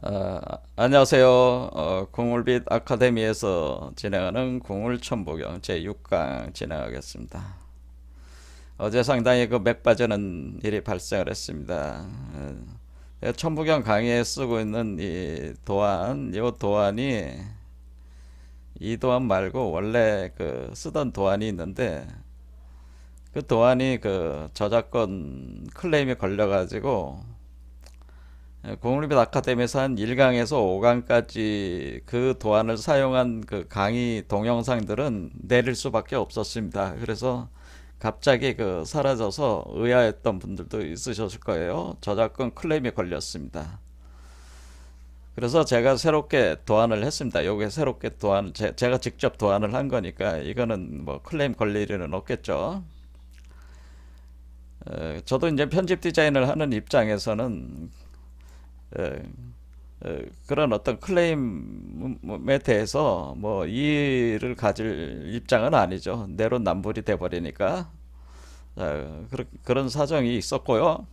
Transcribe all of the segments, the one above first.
어, 안녕하세요. 궁울빛 아카데미에서 진행하는 궁울천부경 제6강 진행하겠습니다. 어제 상당히 그 맥빠지는 일이 발생을 했습니다. 천부경 강의에 쓰고 있는 이 도안이 이 도안 말고 원래 그 쓰던 도안이 있는데 그 도안이 그 저작권 클레임이 걸려가지고 국립 아카데미에서 한 1강에서 5강까지 그 도안을 사용한 그 강의 동영상들은 내릴 수밖에 없었습니다. 그래서 갑자기 그 사라져서 의아했던 분들도 있으셨을 거예요. 저작권 클레임이 걸렸습니다. 그래서 제가 새롭게 도안을 했습니다. 요게 새롭게 제가 직접 도안을 한 거니까 이거는 뭐 클레임 걸릴 일은 없겠죠. 저도 이제 편집 디자인을 하는 입장에서는 에, 그런 어떤 클레임에 대해서 뭐 이의를 가질 입장은 아니죠. 내로남불이 돼버리니까. 그런 사정이 있었고요.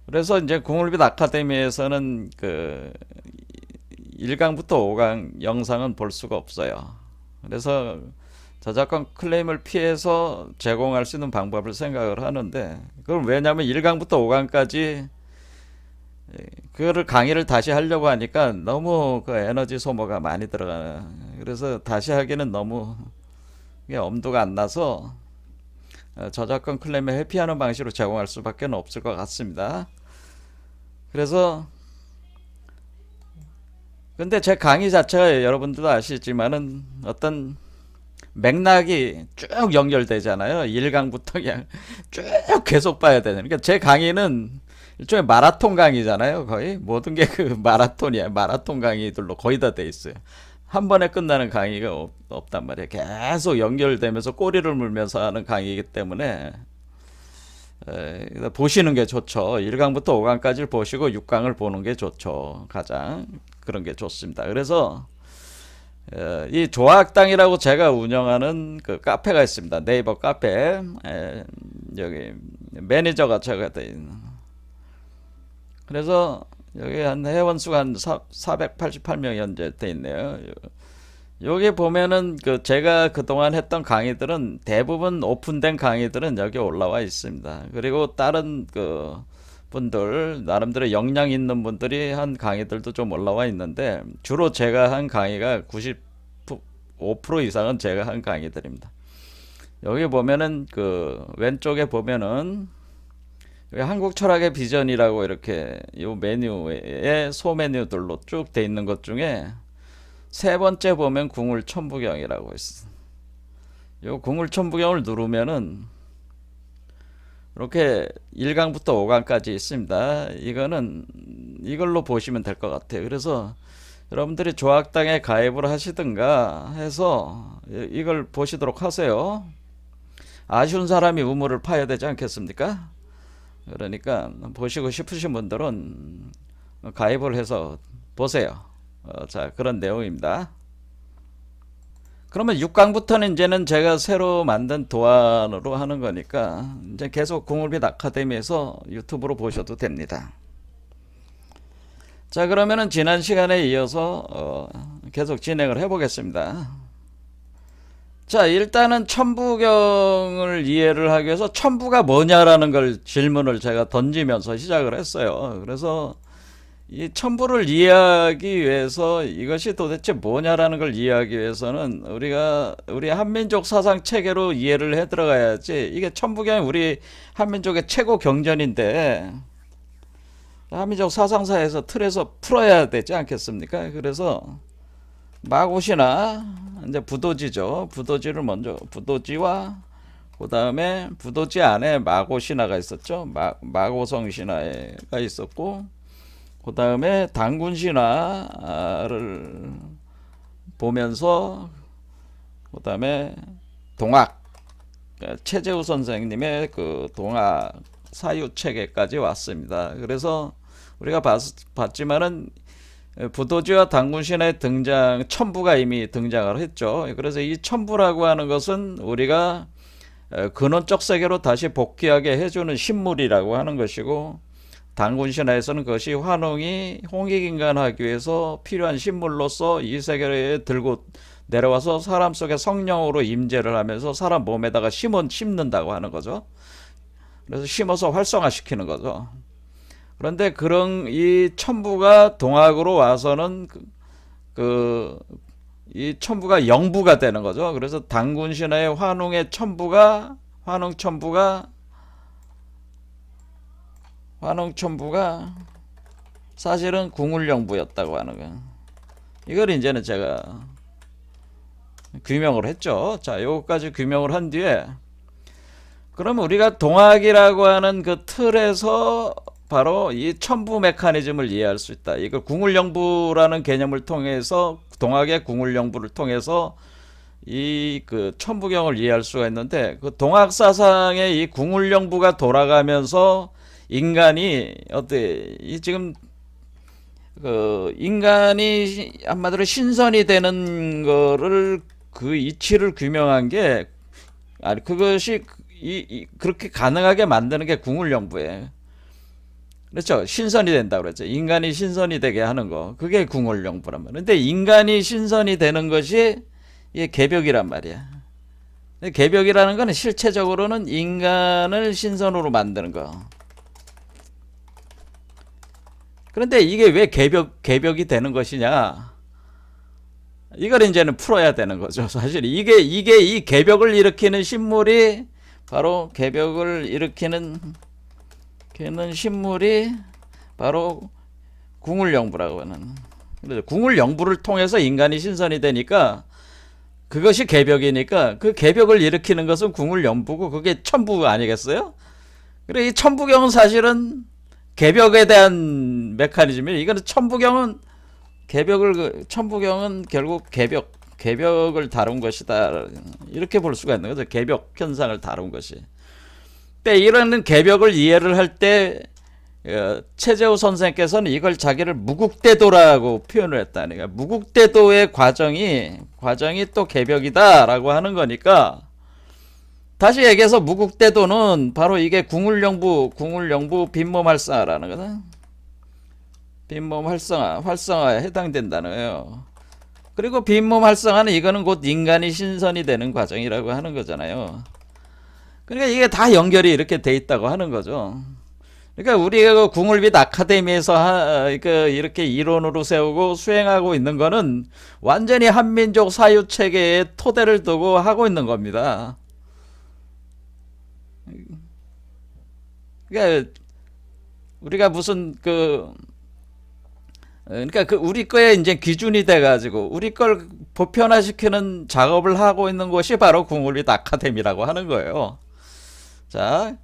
그래서 이제 궁울빛 아카데미에서는 그 1강부터 5강 영상은 볼 수가 없어요. 그래서 저작권 클레임을 피해서 제공할 수 있는 방법을 생각을 하는데, 그걸 왜냐하면 1강부터 5강까지 그거를 강의를 다시 하려고 하니까 너무 그 에너지 소모가 많이 들어가. 그래서 다시 하기는 너무 엄두가 안 나서 저작권 클레임을 회피하는 방식으로 제공할 수밖에 없을 것 같습니다. 그래서 근데 제 강의 자체가 여러분들도 아시지만은 어떤 맥락이 쭉 연결되잖아요. 1강부터 그냥 쭉 계속 봐야 되는. 그러니까 제 강의는 일종의 마라톤 강의잖아요. 거의 모든 게 그 마라톤이야. 마라톤 강의들로 거의 다 돼 있어요. 한 번에 끝나는 강의가 없단 말이에요. 계속 연결되면서 꼬리를 물면서 하는 강의이기 때문에 보시는 게 좋죠. 1강부터 5강까지를 보시고 6강을 보는 게 좋죠. 가장 그런 게 좋습니다. 그래서 이 조학당이라고 제가 운영하는 그 카페가 있습니다. 네이버 카페. 여기 매니저가 제가 돼 있는. 그래서 여기 한 회원 수가 한 488명 현재 돼 있네요. 여기 보면은 그 제가 그동안 했던 강의들은 대부분 오픈된 강의들은 여기 올라와 있습니다. 그리고 다른 그 분들 나름대로 역량 있는 분들이 한 강의들도 좀 올라와 있는데 주로 제가 한 강의가 95% 이상은 제가 한 강의들입니다. 여기 보면은 그 왼쪽에 보면은 한국 철학의 비전이라고 이렇게 요 메뉴에 소메뉴들로 쭉 돼 있는 것 중에 세 번째 보면 궁울천부경이라고 있어. 요 궁울천부경을 누르면은 이렇게 1강부터 5강까지 있습니다. 이거는 이걸로 보시면 될 것 같아요. 그래서 여러분들이 조학당에 가입을 하시든가 해서 이걸 보시도록 하세요. 아쉬운 사람이 우물을 파야 되지 않겠습니까? 그러니까 보시고 싶으신 분들은 가입을 해서 보세요. 자, 그런 내용입니다. 그러면 6강부터는 이제는 제가 새로 만든 도안으로 하는 거니까 이제 계속 궁울빛 아카데미에서 유튜브로 보셔도 됩니다. 자, 그러면은 지난 시간에 이어서 계속 진행을 해보겠습니다. 자, 일단은 천부경을 이해를 하기 위해서 천부가 뭐냐라는 걸 질문을 제가 던지면서 시작을 했어요. 그래서 이 천부를 이해하기 위해서 이것이 도대체 뭐냐라는 걸 이해하기 위해서는 우리 한민족 사상 체계로 이해를 해 들어가야지. 이게 천부경이 우리 한민족의 최고 경전인데 한민족 사상사에서 틀에서 풀어야 되지 않겠습니까? 그래서 마고시나 이제 부도지죠. 부도지를 먼저 부도지와 그 다음에 부도지 안에 마고신화가 있었죠. 마고성 신화가 있었고 그 다음에 단군신화를 보면서 그 다음에 동학 최재우 선생님의 그 동학 사유체계까지 왔습니다. 그래서 우리가 봤지만은 부도지와 단군신의 등장, 첨부가 이미 등장을 했죠. 그래서 이 첨부라고 하는 것은 우리가 근원적 세계로 다시 복귀하게 해주는 신물이라고 하는 것이고, 단군 신화에서는 그것이 환웅이 홍익인간하기 위해서 필요한 신물로서 이 세계에 들고 내려와서 사람 속에 성령으로 임재를 하면서 사람 몸에다가 심는다고 하는 거죠. 그래서 심어서 활성화시키는 거죠. 그런데 그런 이 천부가 동학으로 와서는 이 천부가 영부가 되는 거죠. 그래서 단군 신화의 환웅의 천부가 사실은 궁울영부였다고 하는 거예요. 이걸 이제는 제가 규명을 했죠. 자, 요거까지 규명을 한 뒤에 그럼 우리가 동학이라고 하는 그 틀에서 바로 이 천부 메커니즘을 이해할 수 있다. 이걸 궁울영부라는 개념을 통해서 동학의 궁울영부를 통해서 이 그 천부경을 이해할 수가 있는데 그 동학 사상의 이 궁울영부가 돌아가면서 인간이 이 지금 그 인간이 한마디로 신선이 되는 거를 그 이치를 규명한 게 아니 그것이 그렇게 가능하게 만드는 게 궁울영부예요. 그렇죠. 신선이 된다고 그랬죠. 인간이 신선이 되게 하는 거. 그게 궁울영부란 말이에요. 근데 인간이 신선이 되는 것이 이게 개벽이란 말이야. 근데 개벽이라는 거는 실체적으로는 인간을 신선으로 만드는 거. 그런데 이게 왜 개벽이 되는 것이냐? 이걸 이제는 풀어야 되는 거죠. 사실 이게 이 개벽을 일으키는 신물이 바로 개벽을 일으키는 신물이 바로 궁울영부라고 하는. 그래서 궁울영부를 통해서 인간이 신선이 되니까 그것이 개벽이니까 그 개벽을 일으키는 것은 궁울영부고 그게 천부 아니겠어요? 그래 이 천부경은 사실은 개벽에 대한 메커니즘이에요. 이거는 천부경은 결국 개벽을 다룬 것이다. 이렇게 볼 수가 있는 거죠. 개벽 현상을 다룬 것이. 근데 이런 개벽을 이해를 할 때 최재호 선생께서는 이걸 자기를 무국대도라고 표현을 했다는 거예요. 무국대도의 과정이 또 개벽이다라고 하는 거니까 다시 얘기해서 무국대도는 바로 이게 궁울영부 빈몸 활성화라는 거다. 빈몸 활성화에 해당된다는 거예요. 그리고 빈몸 활성화는 이거는 곧 인간이 신선이 되는 과정이라고 하는 거잖아요. 그러니까 이게 다 연결이 이렇게 돼 있다고 하는 거죠. 그러니까 우리가 그 궁울빛 아카데미에서 이렇게 이론으로 세우고 수행하고 있는 거는 완전히 한민족 사유 체계의 토대를 두고 하고 있는 겁니다. 그러니까 우리가 무슨 그러니까 우리 거에 이제 기준이 돼가지고 우리 걸 보편화시키는 작업을 하고 있는 곳이 바로 궁울빛 아카데미라고 하는 거예요. 자,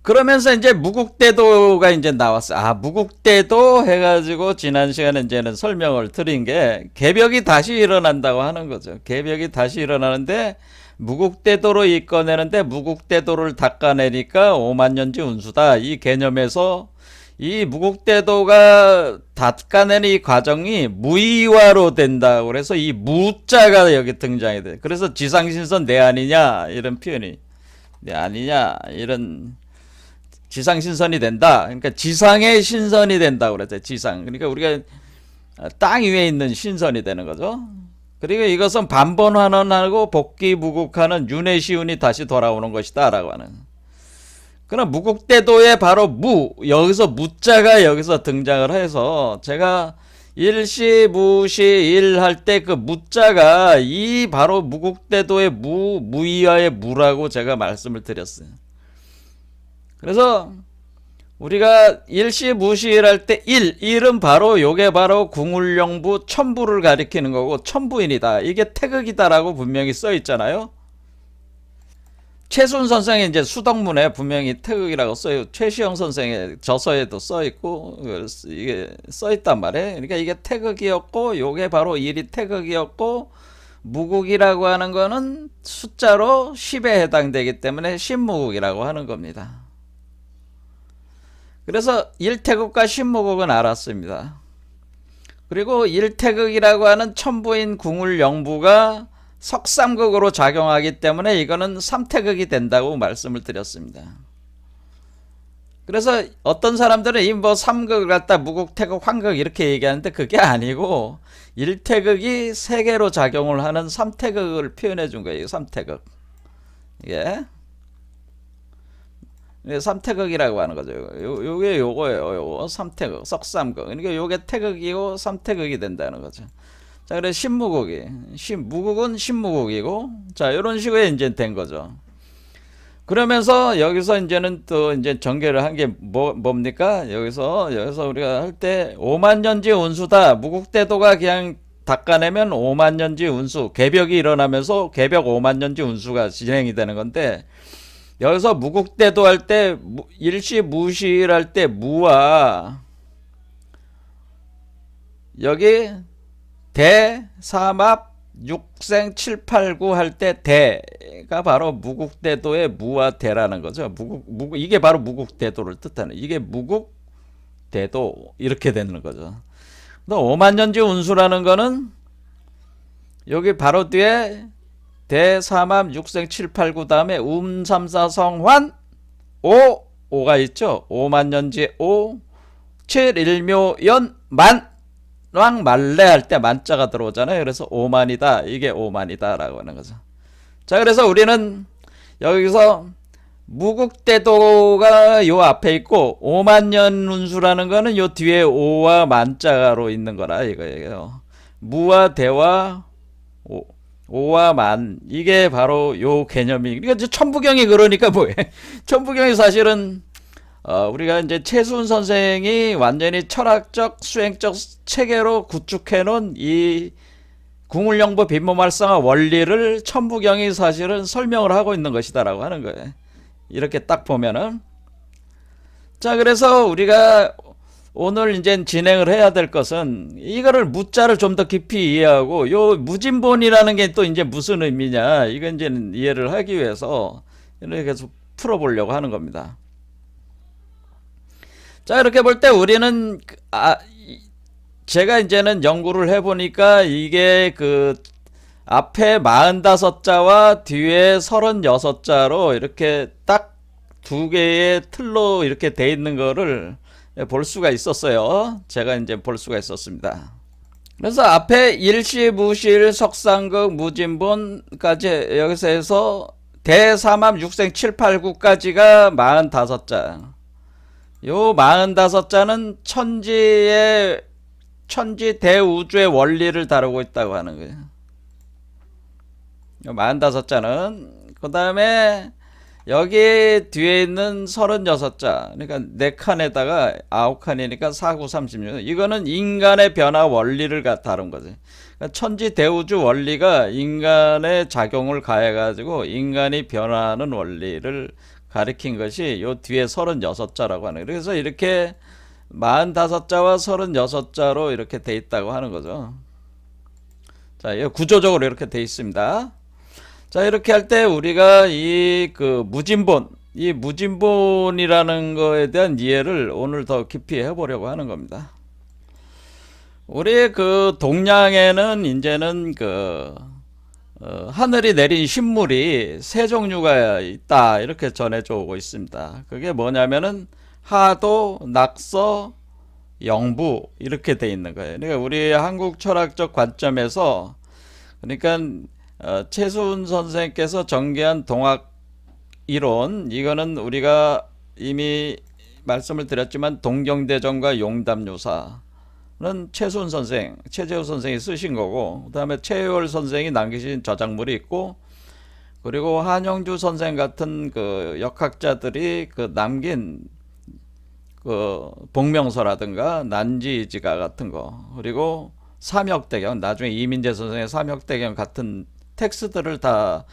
그러면서 이제 무국대도가 이제 나왔어요. 아, 무국대도 해가지고 지난 시간에 이제는 설명을 드린 게 개벽이 다시 일어난다고 하는 거죠. 개벽이 다시 일어나는데 무국대도로 이끌어내는데 무국대도를 닦아내니까 오만년지 운수다. 이 개념에서 이 무국대도가 닦아내는 이 과정이 무의화로 된다. 그래서 이 무자가 여기 등장이 돼. 그래서 지상신선 내 아니냐 이런 표현이 내 아니냐 이런 지상신선이 된다. 그러니까 지상의 신선이 된다 그랬죠. 지상. 그러니까 우리가 땅 위에 있는 신선이 되는 거죠. 그리고 이것은 반번환원하고 복귀무국하는 윤회시운이 다시 돌아오는 것이다 라고 하는. 그럼 무국대도에 바로 여기서 무자가 여기서 등장을 해서 제가 일시무시 일 할 때 그 무자가 이 바로 무국대도의 무의화의 무라고 제가 말씀을 드렸어요. 그래서 우리가 일시무시일 할 때 일은 바로 요게 바로 궁울영부 천부를 가리키는 거고 천부인이다. 이게 태극이다라고 분명히 써 있잖아요. 최순 선생의 이제 수덕문에 분명히 태극이라고 써요. 최시영 선생의 저서에도 써 있고 이게 써 있단 말이에요. 그러니까 이게 태극이었고 요게 바로 일이 태극이었고 무국이라고 하는 거는 숫자로 10에 해당되기 때문에 신무국이라고 하는 겁니다. 그래서 일태극과 신무국은 알았습니다. 그리고 일태극이라고 하는 천부인 궁울영부가 석삼극으로 작용하기 때문에 이거는 삼태극이 된다고 말씀을 드렸습니다. 그래서 어떤 사람들은 이 뭐 삼극을 갖다 무극, 태극, 환극 이렇게 얘기하는데 그게 아니고 일태극이 세 개로 작용을 하는 삼태극을 표현해 준 거예요. 삼태극. 이게 삼태극이라고 하는 거죠. 요게 요거예요. 요거 삼태극, 석삼극. 그러니까 요게 태극이고 삼태극이 된다는 거죠. 자, 그래서 신무극이, 무극은 신무극이고, 자, 이런 식으로 이제 된 거죠. 그러면서 여기서 이제는 또 이제 전개를 한 게 뭡니까? 여기서 우리가 할 때 오만년지 운수다. 무국대도가 그냥 닦아내면 오만년지 운수, 개벽이 일어나면서 개벽 오만년지 운수가 진행이 되는 건데, 여기서 무국대도 할 때 일시 무시할 때 무와 여기 대, 삼합, 육생, 칠팔구 할 때 대가 바로 무국대도의 무와 대라는 거죠. 이게 바로 무국대도를 뜻하는, 이게 무국대도 이렇게 되는 거죠. 오만년지 운수라는 거는 여기 바로 뒤에 대, 삼합, 육생, 칠팔구 다음에 삼사성환 오가 있죠. 오만년지 오, 칠일묘연 만 왕 말레 할 때 만자가 들어오잖아요. 그래서 오만이다. 이게 오만이다 라고 하는 거죠. 자, 그래서 우리는 여기서 무국대도가 요 앞에 있고 오만년 운수라는 거는 요 뒤에 오와 만자로 있는 거라 이거예요. 무와 대와 오와 만, 이게 바로 요 개념이. 그러니까 천부경이 그러니까 뭐예요? 천부경이 사실은 우리가 이제 최수훈 선생이 완전히 철학적 수행적 체계로 구축해 놓은 이 궁울영부 빈모말상화 원리를 천부경이 사실은 설명을 하고 있는 것이다라고 하는 거예요. 이렇게 딱 보면은. 자, 그래서 우리가 오늘 이제 진행을 해야 될 것은 이거를 무자를 좀 더 깊이 이해하고, 요 무진본이라는 게 또 이제 무슨 의미냐, 이건 이제 이해를 하기 위해서 이렇게 계속 풀어보려고 하는 겁니다. 자, 이렇게 볼 때 우리는 제가 이제는 연구를 해보니까 이게 그 앞에 45자와 뒤에 36자로 이렇게 딱 두 개의 틀로 이렇게 돼 있는 거를 볼 수가 있었어요. 제가 이제 볼 수가 있었습니다. 그래서 앞에 일시, 무실, 석상극, 무진본까지 여기서 해서 대삼합, 육생, 칠팔구까지가 45자. 요 45자는 천지 대우주의 원리를 다루고 있다고 하는 거예요. 요 45자는. 그 다음에 여기 뒤에 있는 36자. 그러니까 4칸에다가 9칸이니까 4, 9, 36. 이거는 인간의 변화 원리를 다룬 거지. 그러니까 천지 대우주 원리가 인간의 작용을 가해가지고 인간이 변화하는 원리를 가리킨 것이 요 뒤에 36자라고 하는 거예요. 그래서 이렇게 45자와 36자로 이렇게 돼 있다고 하는 거죠. 자, 구조적으로 이렇게 돼 있습니다. 자, 이렇게 할 때 우리가 이 무진본이라는 거에 대한 이해를 오늘 더 깊이 해보려고 하는 겁니다. 우리 그 동양에는 이제는 하늘이 내린 신물이 세 종류가 있다 이렇게 전해져 오고 있습니다. 그게 뭐냐면은 하도, 낙서, 영부 이렇게 돼 있는 거예요. 그러니까 우리 한국 철학적 관점에서, 그러니까 최수훈 선생께서 전개한 동학 이론, 이거는 우리가 이미 말씀을 드렸지만 동경대전과 용담유사는 최수훈 선생, 최재호 선생이 쓰신 거고, 그 다음에 최효월 선생이 남기신 저작물이 있고, 그리고 한영주 선생 같은 그 역학자들이 그 남긴 그 복명서라든가 난지지가 같은 거, 그리고 삼역대경, 나중에 이민재 선생의 삼역대경 같은 텍스트를 다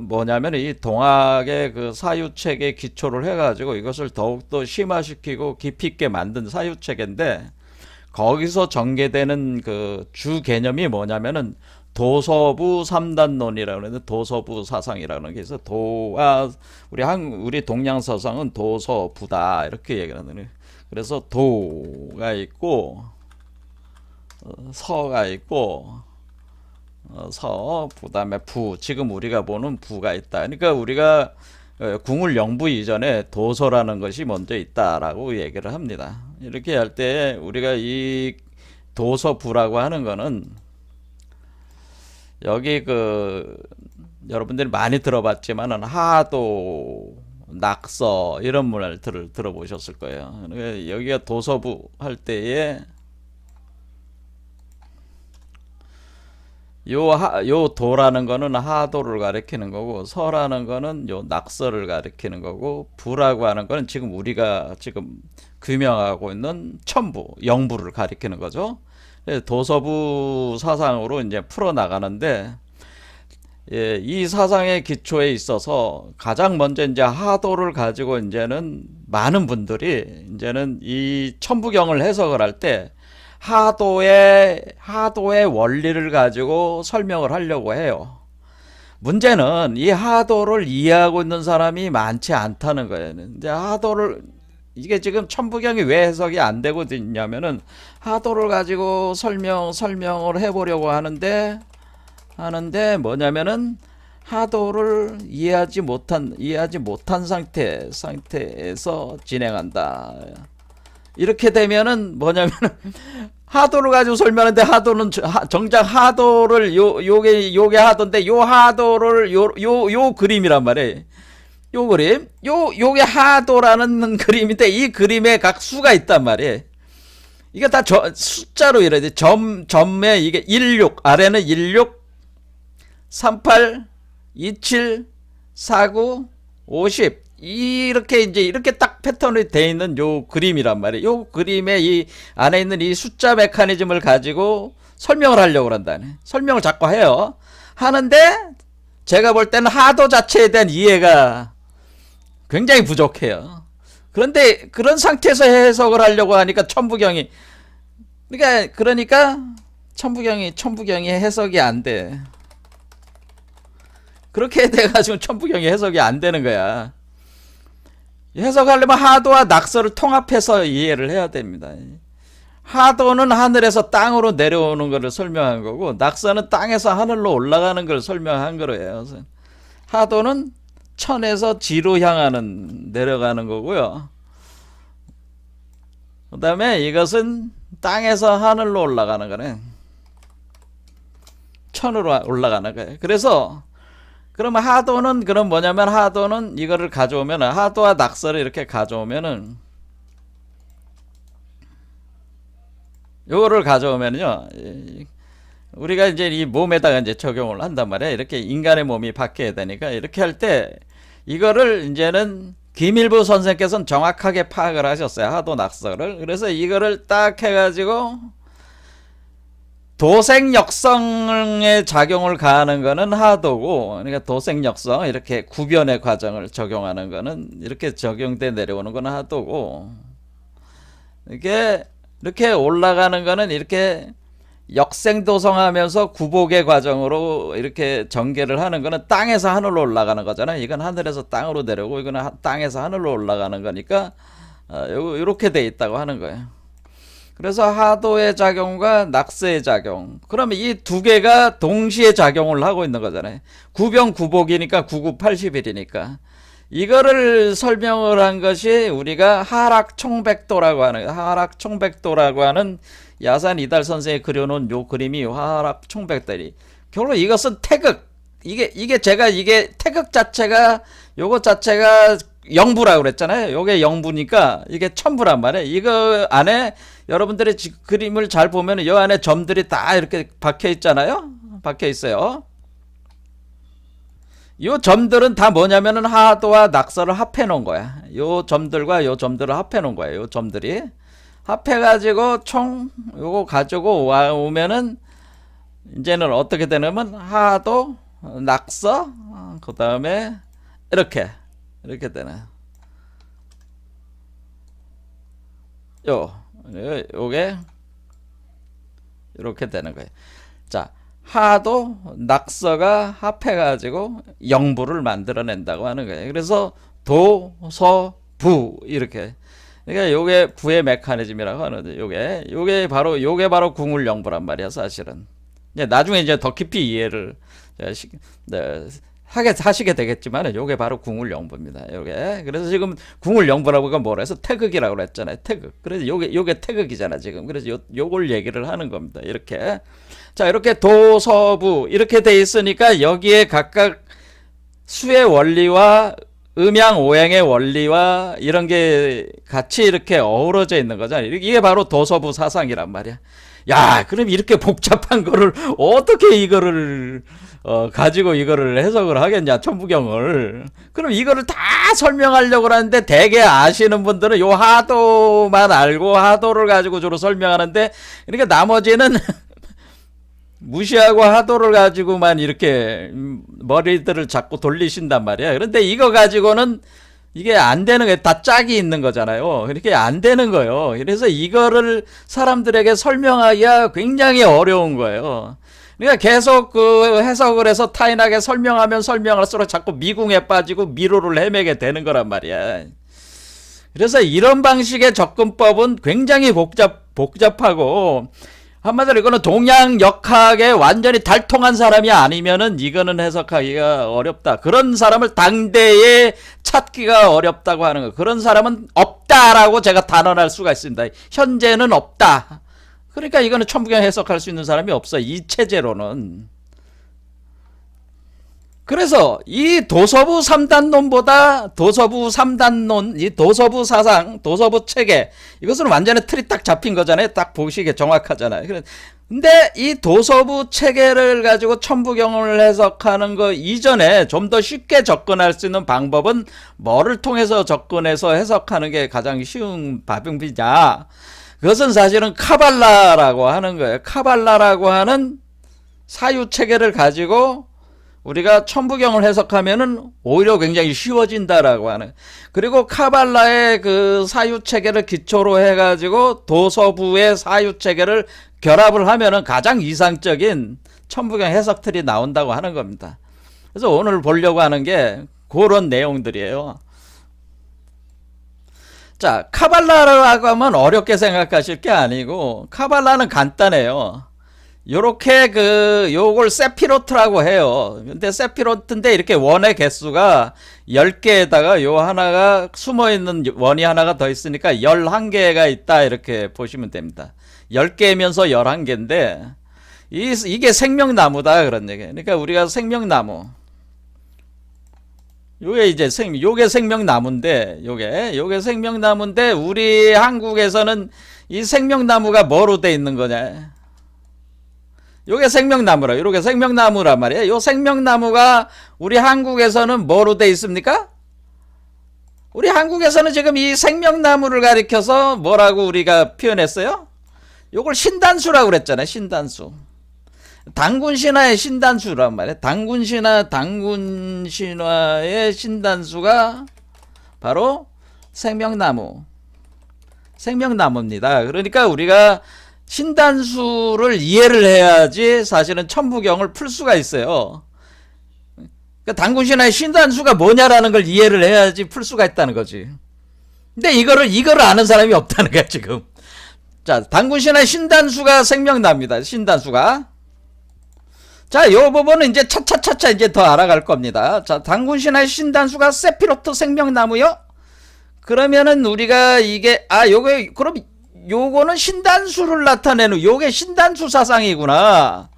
뭐냐면 이 동학의 그 사유책에 기초를 해가지고 이것을 더욱더 심화시키고 깊이 있게 만든 사유책인데, 거기서 전개되는 그 주 개념이 뭐냐면은 도서부 삼단론이라고 하는데, 도서부 사상이라는 게 있어. 우리 동양 서상은 도서부다 이렇게 얘기하는 거예요. 그래서 도가 있고 서가 있고 그다음에 부, 지금 우리가 보는 부가 있다. 그러니까 우리가 궁을 영부 이전에 도서라는 것이 먼저 있다라고 얘기를 합니다. 이렇게 할 때 우리가 이 도서부라고 하는 거는 여기 여러분들이 많이 들어봤지만은 하도, 낙서 이런 문화를 들어보셨을 거예요. 그러니까 여기가 도서부 할 때에 요 도라는 거는 하도를 가리키는 거고, 서라는 거는 요 낙서를 가리키는 거고, 부라고 하는 거는 지금 우리가 지금 규명하고 있는 첨부, 영부를 가리키는 거죠. 도서부 사상으로 이제 풀어 나가는데, 예, 이 사상의 기초에 있어서 가장 먼저 이제 하도를 가지고 이제는 많은 분들이 이제는 이 천부경을 해석을 할 때 하도의 원리를 가지고 설명을 하려고 해요. 문제는 이 하도를 이해하고 있는 사람이 많지 않다는 거예요. 이제 이게 지금 천부경이 왜 해석이 안 되고 있냐면은 하도를 가지고 설명을 해보려고 하는데 뭐냐면은 하도를 이해하지 못한 상태에서 진행한다. 이렇게 되면은 뭐냐면은 하도를 가지고 설명하는데 하도는 정작 하도를 요게 하도인데 요 하도를 요 그림이란 말이에요. 요 그림 요게 하도라는 그림인데 이 그림에 각 수가 있단 말이에요. 이게 다 숫자로 이래야 돼. 점에 이게 16 아래는 16 38 27 49 50 이렇게 딱 패턴이 되어 있는 요 그림이란 말이에요. 요 그림에 이 안에 있는 이 숫자 메커니즘을 가지고 설명을 하려고 한다네. 설명을 자꾸 해요. 하는데 제가 볼 때는 하도 자체에 대한 이해가 굉장히 부족해요. 그런데 그런 상태에서 해석을 하려고 하니까 천부경이 그러니까 천부경이 해석이 안 돼. 그렇게 돼가지고 천부경이 해석이 안 되는 거야. 해석하려면 하도와 낙서를 통합해서 이해를 해야 됩니다. 하도는 하늘에서 땅으로 내려오는 것을 설명한 거고, 낙서는 땅에서 하늘로 올라가는 걸 설명한 거예요. 하도는 천에서 지로 향하는 내려가는 거고요. 그 다음에 이것은 땅에서 하늘로 올라가는 거네. 천으로 올라가는 거예요. 그래서 그러면 하도는 이거를 가져오면은, 하도와 낙서를 이렇게 가져오면은, 요거를 가져오면요, 우리가 이제 이 몸에다가 이제 적용을 한단 말이야. 이렇게 인간의 몸이 바뀌어야 되니까, 이렇게 할 때, 이거를 이제는 김일부 선생께서는 정확하게 파악을 하셨어요. 하도 낙서를. 그래서 이거를 딱 해가지고, 도생역성의 작용을 가하는 거는 하도고, 그러니까 도생역성 이렇게 구변의 과정을 적용하는 거는 이렇게 적용돼 내려오는 거는 하도고, 이렇게 올라가는 거는 이렇게 역생도성하면서 구복의 과정으로 이렇게 전개를 하는 거는 땅에서 하늘로 올라가는 거잖아요. 이건 하늘에서 땅으로 내려오고 이거는 땅에서 하늘로 올라가는 거니까 이렇게 돼 있다고 하는 거예요. 그래서 하도의 작용과 낙서의 작용, 그러면 이 두 개가 동시에 작용을 하고 있는 거잖아요. 구변구복이니까 9980일이니까 이거를 설명을 한 것이 우리가 하락총백도라고 하는 야산 이달 선생이 그려놓은 요 그림이 하락총백도리. 결국 이것은 태극, 이게 태극 자체가 요것 자체가 영부라고 그랬잖아요. 요게 영부니까 이게 천부란 말이에요. 이거 안에 여러분들이 그림을 잘 보면 요 안에 점들이 다 이렇게 박혀 있잖아요. 박혀 있어요. 요 점들은 다 뭐냐면은 하도와 낙서를 합해 놓은 거야. 요 점들과 요 점들을 합해 놓은 거예요. 요 점들이 합해 가지고 총 요거 가지고 오면은 이제는 어떻게 되냐면 하도, 낙서, 그 다음에 이렇게 되네. 요게 이렇게 되는 거예요. 자, 하도, 낙서가 합해가지고 영부를 만들어낸다고 하는 거예요. 그래서 도, 서, 부 이렇게. 그러니까 요게 부의 메커니즘이라고 하는데 요게 바로 궁을 영부란 말이야 사실은. 나중에 이제 더 깊이 이해를 하시게 되겠지만 요게 바로 궁울영부입니다. 요게 그래서 지금 궁울영부라고가 뭐라 해서 태극이라고 그랬잖아요. 태극. 그래서 요게 태극이잖아 지금. 그래서 요걸 얘기를 하는 겁니다. 이렇게 자 이렇게 도서부 이렇게 돼 있으니까 여기에 각각 수의 원리와 음양 오행의 원리와 이런 게 같이 이렇게 어우러져 있는 거잖아요. 이게 바로 도서부 사상이란 말이야. 야, 그럼 이렇게 복잡한 거를 어떻게 이거를 가지고 이거를 해석을 하겠냐, 천부경을. 그럼 이거를 다 설명하려고 하는데 대개 아시는 분들은 요 하도만 알고 하도를 가지고 주로 설명하는데 그러니까 나머지는 무시하고 하도를 가지고만 이렇게 머리들을 자꾸 돌리신단 말이야. 그런데 이거 가지고는 이게 안 되는 거예요. 다 짝이 있는 거잖아요. 이렇게 안 되는 거예요. 그래서 이거를 사람들에게 설명하기가 굉장히 어려운 거예요. 그러니까 계속 그 해석을 해서 타인하게 설명하면 설명할수록 자꾸 미궁에 빠지고 미로를 헤매게 되는 거란 말이야. 그래서 이런 방식의 접근법은 굉장히 복잡하고 한마디로 이거는 동양 역학에 완전히 달통한 사람이 아니면은 이거는 해석하기가 어렵다. 그런 사람을 당대에 찾기가 어렵다고 하는 거. 그런 사람은 없다라고 제가 단언할 수가 있습니다. 현재는 없다. 그러니까 이거는 천부경 해석할 수 있는 사람이 없어. 이 체제로는. 그래서 이 도서부 3단론보다 도서부 3단론, 이 도서부 사상, 도서부 체계 이것은 완전히 틀이 딱 잡힌 거잖아요. 딱 보시기에 정확하잖아요. 근데 이 도서부 체계를 가지고 천부경을 해석하는 거 이전에 좀 더 쉽게 접근할 수 있는 방법은 뭐를 통해서 접근해서 해석하는 게 가장 쉬운 방법이냐. 그것은 사실은 카발라라고 하는 거예요. 카발라라고 하는 사유 체계를 가지고 우리가 천부경을 해석하면은 오히려 굉장히 쉬워진다라고 하는. 그리고 카발라의 그 사유 체계를 기초로 해가지고 도서부의 사유 체계를 결합을 하면은 가장 이상적인 천부경 해석틀이 나온다고 하는 겁니다. 그래서 오늘 보려고 하는 게 그런 내용들이에요. 자, 카발라라고 하면 어렵게 생각하실 게 아니고 카발라는 간단해요. 요렇게 요걸 세피로트라고 해요. 근데 세피로트인데 이렇게 원의 개수가 10개에다가 요 하나가 숨어있는 원이 하나가 더 있으니까 11개가 있다 이렇게 보시면 됩니다. 10개면서 11개인데 이게 생명나무다 그런 얘기예요. 그러니까 우리가 생명나무 요게 이제 요게 생명나무인데 요게 생명나무인데 우리 한국에서는 이 생명나무가 뭐로 돼 있는 거냐? 요게 생명나무라. 요렇게 생명나무란 말이에요. 요 생명나무가 우리 한국에서는 뭐로 돼 있습니까? 우리 한국에서는 지금 이 생명나무를 가리켜서 뭐라고 우리가 표현했어요? 요걸 신단수라고 그랬잖아요. 신단수. 당군신화의 신단수란 말이에요. 당군신화의 신단수가 바로 생명나무입니다. 그러니까 우리가 신단수를 이해를 해야지 사실은 천부경을 풀 수가 있어요. 그러니까 당군신화의 신단수가 뭐냐라는 걸 이해를 해야지 풀 수가 있다는 거지. 근데 이거를 아는 사람이 없다는 거야 지금. 자, 당군신화의 신단수가 생명나무입니다. 신단수가. 자, 요 부분은 이제 차차차차 이제 더 알아갈 겁니다. 자, 당군신화의 신단수가 세피로트 생명나무요? 그러면은 우리가 이게 그럼 요거는 신단수를 나타내는 요게 신단수 사상이구나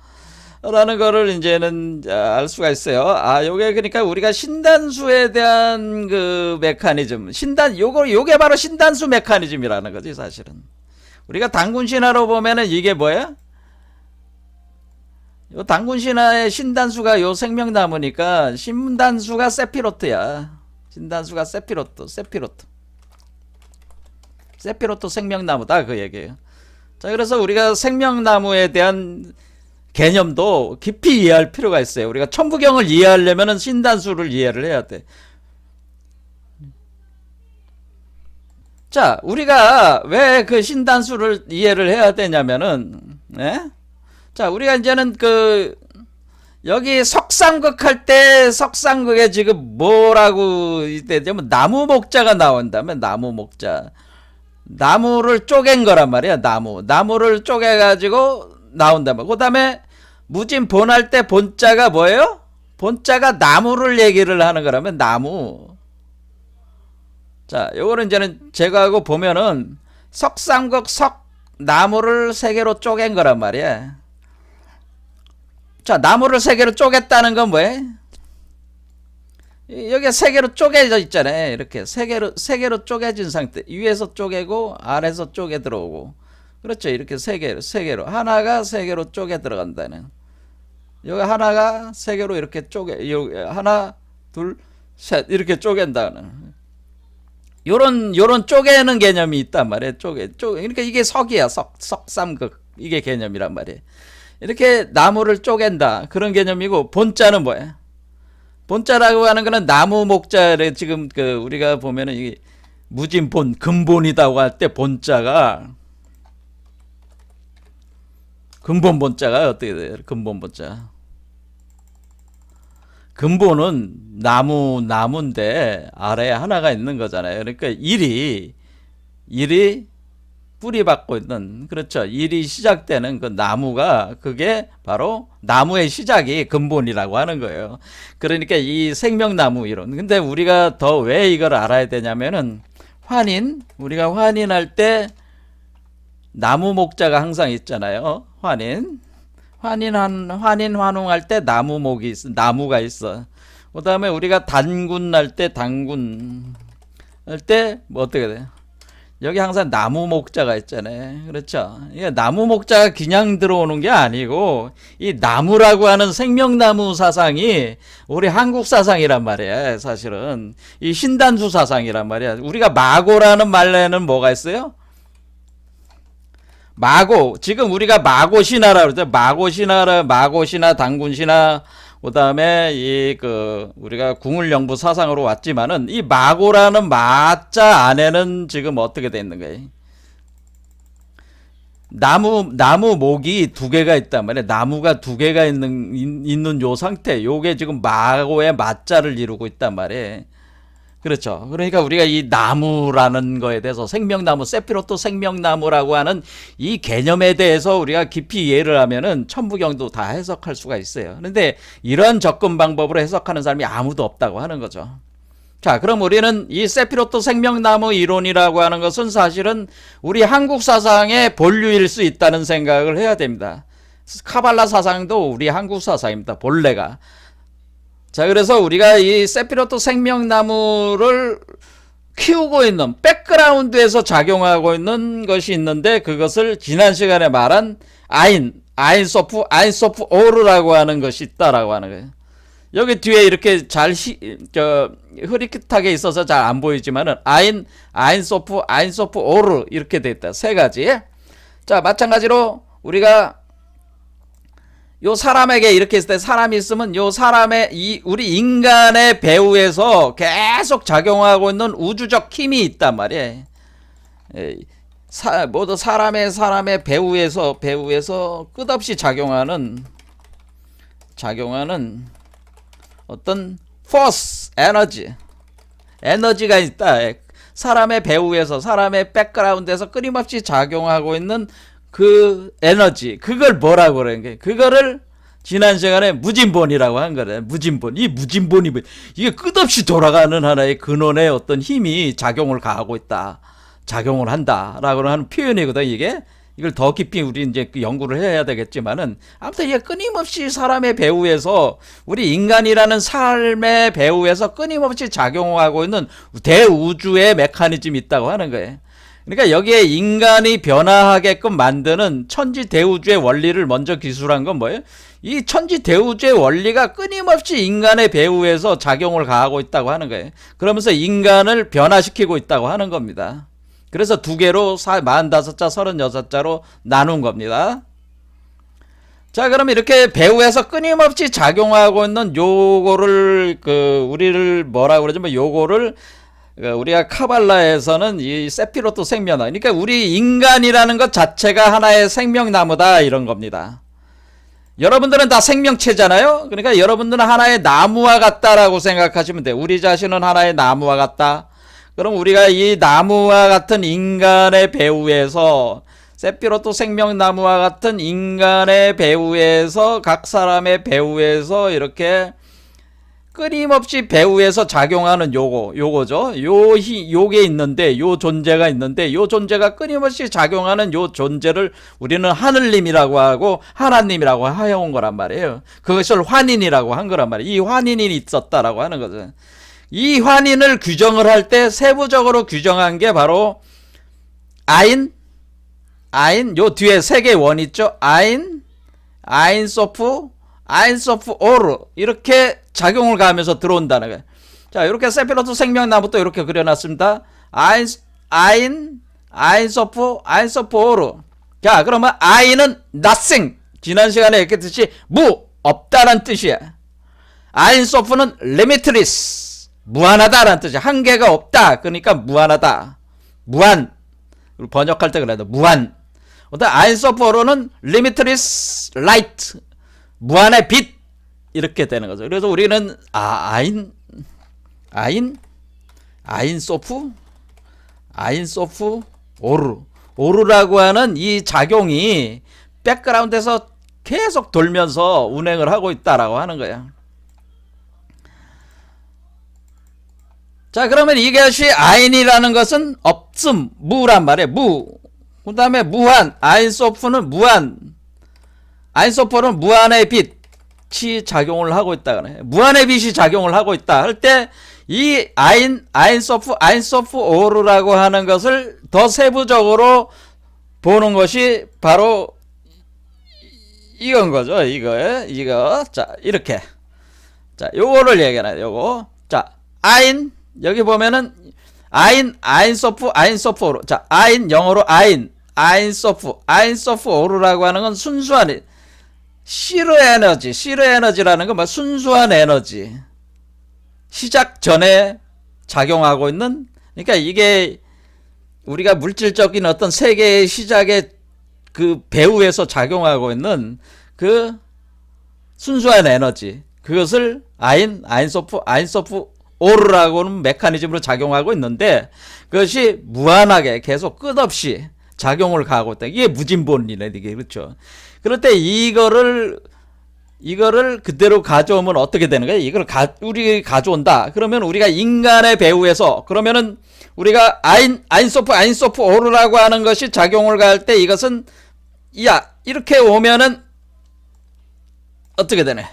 라는 거를 이제는 알 수가 있어요. 요게 그러니까 우리가 신단수에 대한 그 메커니즘 요게 바로 신단수 메커니즘이라는 거지 사실은. 우리가 당군신화로 보면은 이게 뭐야? 요 당군신화의 신단수가 요 생명나무니까 신단수가 세피로트야. 신단수가 세피로트 생명나무다 그 얘기예요. 자, 그래서 우리가 생명나무에 대한 개념도 깊이 이해할 필요가 있어요. 우리가 천부경을 이해하려면은 신단수를 이해를 해야 돼. 자, 우리가 왜 그 신단수를 이해를 해야 되냐면은, 자, 우리가 이제는 여기 석상극 할 때 석상극에 지금 뭐라고 되냐면 나무 목자가 나온다면 나무 목자. 나무를 쪼갠 거란 말이야. 나무를 쪼개 가지고 나온다면. 그다음에 무진 본할 때 본자가 뭐예요? 본자가 나무를 얘기를 하는 거라면 나무. 자, 요거는 이제는 제거하고 보면은 석삼극 석 나무를 세 개로 쪼갠 거란 말이야. 자, 나무를 세 개로 쪼갰다는 건 뭐예요? 여기 세 개로 쪼개져 있잖아요. 이렇게 세 개로 쪼개진 상태. 위에서 쪼개고 아래에서 쪼개 들어오고. 그렇죠. 이렇게 세 개로 하나가 세 개로 쪼개 들어간다는. 여기 하나가 세 개로 이렇게 쪼개. 여기 하나, 둘, 셋 이렇게 쪼갠다는. 요런 쪼개는 개념이 있단 말이에요. 그러니까 이게 석이야. 석삼극. 이게 개념이란 말이에요. 이렇게 나무를 쪼갠다. 그런 개념이고, 본자는 뭐야? 본자라고 하는 거는 나무 목자를 지금 우리가 보면은 이게 무진본, 근본이다고 할 때 본자가 근본 본자가 어떻게 돼요? 근본 본자. 근본은 나무인데 아래에 하나가 있는 거잖아요. 그러니까 일이 뿌리 받고 있는, 그렇죠. 일이 시작되는 그 나무가, 그게 바로 나무의 시작이 근본이라고 하는 거예요. 그러니까 이 생명나무 이론. 근데 우리가 더 왜 이걸 알아야 되냐면은 우리가 환인할 때 나무 목자가 항상 있잖아요. 환웅할 때 나무가 있어. 그 다음에 우리가 단군할 때 뭐 어떻게 돼요? 여기 항상 나무 목자가 있잖아요. 그렇죠? 나무 목자가 그냥 들어오는 게 아니고, 이 나무라고 하는 생명나무 사상이 우리 한국 사상이란 말이야. 사실은 이 신단수 사상이란 말이야. 우리가 마고라는 말에는 뭐가 있어요? 마고. 지금 우리가 마고신화라고 그러죠. 마고신화, 단군신화, 그 다음에 우리가 궁을영부 사상으로 왔지만은, 이 마고라는 마자 안에는 지금 어떻게 돼 있는 거예요? 나무 목이 두 개가 있단 말이에요. 나무가 두 개가 있는 요 상태. 요게 지금 마고의 마자를 이루고 있단 말이에요. 그렇죠. 그러니까 우리가 이 나무라는 거에 대해서 생명나무, 세피로토 생명나무라고 하는 이 개념에 대해서 우리가 깊이 이해를 하면은 천부경도 다 해석할 수가 있어요. 그런데 이런 접근 방법으로 해석하는 사람이 아무도 없다고 하는 거죠. 자, 그럼 우리는 이 세피로토 생명나무 이론이라고 하는 것은 사실은 우리 한국 사상의 본류일 수 있다는 생각을 해야 됩니다. 카발라 사상도 우리 한국 사상입니다. 본래가. 자, 그래서 우리가 이 세피로토 생명나무를 키우고 있는 백그라운드에서 작용하고 있는 것이 있는데, 그것을 지난 시간에 말한 아인소프 오르라고 하는 것이 있다라고 하는 거예요. 여기 뒤에 이렇게 흐릿하게 있어서 잘 안 보이지만은 아인소프 오르 이렇게 돼 있다. 세 가지. 자, 마찬가지로 우리가 요 사람에게 이렇게 있을 때, 사람이 있으면 요 우리 인간의 배후에서 계속 작용하고 있는 우주적 힘이 있단 말이에요. 모두 사람의 배후에서 끝없이 작용하는 어떤 포스, 에너지가 있다. 사람의 배후에서, 사람의 백그라운드에서 끊임없이 작용하고 있는 그 에너지, 그걸 뭐라고 그러는 게, 그거를 지난 시간에 무진본이라고 한 거래. 무진본. 이 무진본이 이게 끝없이 돌아가는 하나의 근원의 어떤 힘이 작용을 가하고 있다, 작용을 한다라고 하는 표현이거든. 이걸 더 깊이 우리 이제 연구를 해야 되겠지만은, 아무튼 이게 끊임없이 사람의 배후에서, 우리 인간이라는 삶의 배후에서 끊임없이 작용하고 있는 대우주의 메커니즘이 있다고 하는 거예요. 그러니까 여기에 인간이 변화하게끔 만드는 천지 대우주의 원리를 먼저 기술한 건 뭐예요? 이 천지 대우주의 원리가 끊임없이 인간의 배후에서 작용을 가하고 있다고 하는 거예요. 그러면서 인간을 변화시키고 있다고 하는 겁니다. 그래서 두 개로 45자, 36자로 나눈 겁니다. 자, 그럼 이렇게 배후에서 끊임없이 작용하고 있는 요거를 우리를 뭐라고 그러죠? 요거를 우리가 카발라에서는 이 세피로토 생명나무, 그러니까 우리 인간이라는 것 자체가 하나의 생명나무다, 이런 겁니다. 여러분들은 다 생명체잖아요. 그러니까 여러분들은 하나의 나무와 같다라고 생각하시면 돼요. 우리 자신은 하나의 나무와 같다. 그럼 우리가 이 나무와 같은 인간의 배후에서, 세피로토 생명나무와 같은 인간의 배후에서, 각 사람의 배후에서 이렇게 끊임없이 배후에서 작용하는 요거죠. 요게 있는데, 요 존재가 있는데, 요 존재가 끊임없이 작용하는 요 존재를 우리는 하늘님이라고 하고 하나님이라고 해온 거란 말이에요. 그것을 환인이라고 한 거란 말이에요. 이 환인이 있었다라고 하는 거죠. 이 환인을 규정을 할 때 세부적으로 규정한 게 바로 아인, 요 뒤에 세 개의 원 있죠. 아인소프, 오르, 이렇게 작용을 가하면서 들어온다는 거예요. 자, 이렇게 세피로트 생명나무도 이렇게 그려놨습니다. 아인소프, 오르. 자, 그러면 아인은 nothing. 지난 시간에 얘기했듯이 없다란 뜻이야. 아인소프는 limitless. 무한하다라는 뜻이야. 한계가 없다. 그러니까 무한하다. 무한. 번역할 때 그래도 무한. 아인소프로는 limitless light. 무한의 빛. 이렇게 되는 거죠. 그래서 우리는 아인소프, 오르라고 하는 이 작용이 백그라운드에서 계속 돌면서 운행을 하고 있다라고 하는 거야. 자, 그러면 이것이 아인이라는 것은 없음, 무란 말이에요. 그 다음에 무한, 아인소프는 무한, 아인소프는 무한의 빛이 작용을 하고 있다. 무한의 빛이 작용을 하고 있다 할 때 이 아인소프, 오르라고 하는 것을 더 세부적으로 보는 것이 바로 이건 거죠. 이거. 자, 이렇게. 자, 요거를 얘기하나, 요거. 자, 여기 보면은 아인소프, 오르. 자, 영어로 아인소프, 오르라고 하는 건 순수한 시르 에너지라는 건 순수한 에너지. 시작 전에 작용하고 있는, 그러니까 이게 우리가 물질적인 어떤 세계의 시작의 그 배후에서 작용하고 있는 그 순수한 에너지. 그것을 아인소프, 오르라고는 메커니즘으로 작용하고 있는데 그것이 무한하게 계속 끝없이 작용을 가하고 있다. 이게 무진본이네, 이게. 그렇죠. 그럴 때 이거를 그대로 가져오면 어떻게 되는 거예요? 이걸 우리 가져온다. 그러면 우리가 인간의 배후에서, 그러면은 우리가 아인소프, 오르라고 하는 것이 작용을 가할 때 이것은, 이렇게 오면은 어떻게 되네?